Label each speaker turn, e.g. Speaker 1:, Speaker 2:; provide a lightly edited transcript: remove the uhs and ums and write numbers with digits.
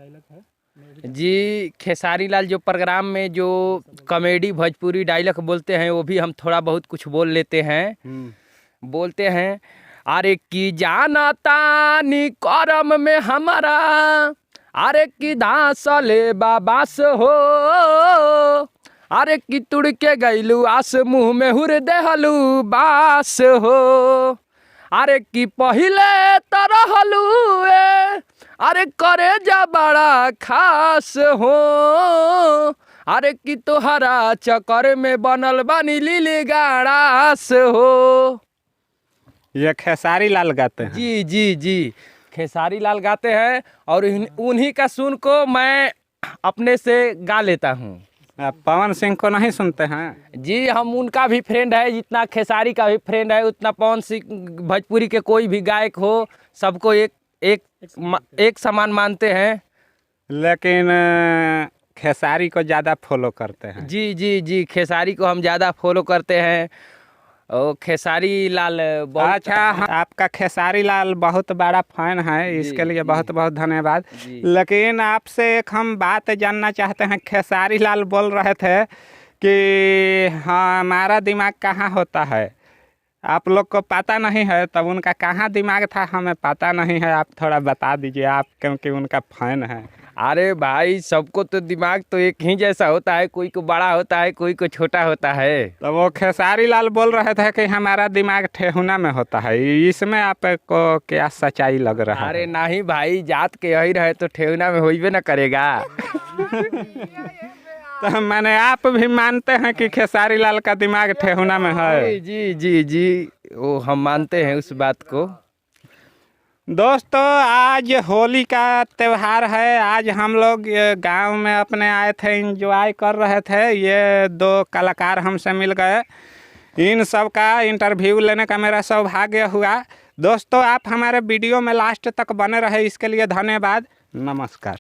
Speaker 1: जी, खेसारी लाल जो प्रोग्राम में जो कॉमेडी भोजपुरी डायलॉग बोलते हैं वो भी हम थोड़ा बहुत कुछ बोल लेते हैं। बोलते हैं, अरे की जाना तानी करम में हमारा, अरे की दासले बाबास हो, अरे की तुड़ के गईलू आस मुँह में हुर देहलू बास हो, अरे की पहिले तरहलू अरे करे जा बड़ा खास हो, अरे की तोहरा चक्कर में बनल बनी लीली गाड़ास हो।
Speaker 2: ये खेसारी लाल गाते हैं।
Speaker 1: जी जी जी, खेसारी लाल गाते हैं और उन्हीं का सुन को मैं अपने से गा लेता हूँ।
Speaker 2: पवन सिंह को नहीं सुनते हैं?
Speaker 1: जी, हम उनका भी फ्रेंड है, जितना खेसारी का भी फ्रेंड है उतना पवन सिंह, भोजपुरी के कोई भी गायक हो सबको एक समान मानते हैं।
Speaker 2: लेकिन खेसारी को ज़्यादा फॉलो करते हैं।
Speaker 1: जी जी जी, खेसारी को हम ज़्यादा फॉलो करते हैं और खेसारी लाल बहुत
Speaker 2: अच्छा, आपका खेसारी लाल बहुत बड़ा फैन है, इसके लिए बहुत बहुत धन्यवाद। लेकिन आपसे एक हम बात जानना चाहते हैं। खेसारी लाल बोल रहे थे कि हाँ हमारा दिमाग कहाँ होता है, आप लोग को पता नहीं है, तब उनका कहाँ दिमाग था हमें पता नहीं है। आप थोड़ा बता दीजिए, आप क्योंकि उनका फैन है।
Speaker 1: अरे भाई, सबको तो दिमाग तो एक ही जैसा होता है, कोई को बड़ा होता है कोई को छोटा होता है।
Speaker 2: तो वो खेसारी लाल बोल रहे थे कि हमारा दिमाग ठेहुना में होता है, इसमें आपको क्या सच्चाई लग रहा है?
Speaker 1: अरे नहीं भाई, जात के यही रहे तो ठेहुना में होइबे न करेगा।
Speaker 2: तो मैंने आप भी मानते हैं कि खेसारी लाल का दिमाग ठेहुना में है?
Speaker 1: जी जी जी, वो हम मानते हैं उस बात को।
Speaker 2: दोस्तों, आज होली का त्यौहार है। आज हम लोग गांव में अपने आए थे, एंजॉय कर रहे थे। ये दो कलाकार हमसे मिल गए, इन सब का इंटरव्यू लेने का मेरा सौभाग्य हुआ। दोस्तों, आप हमारे वीडियो में लास्ट तक बने रहे, इसके लिए धन्यवाद। नमस्कार।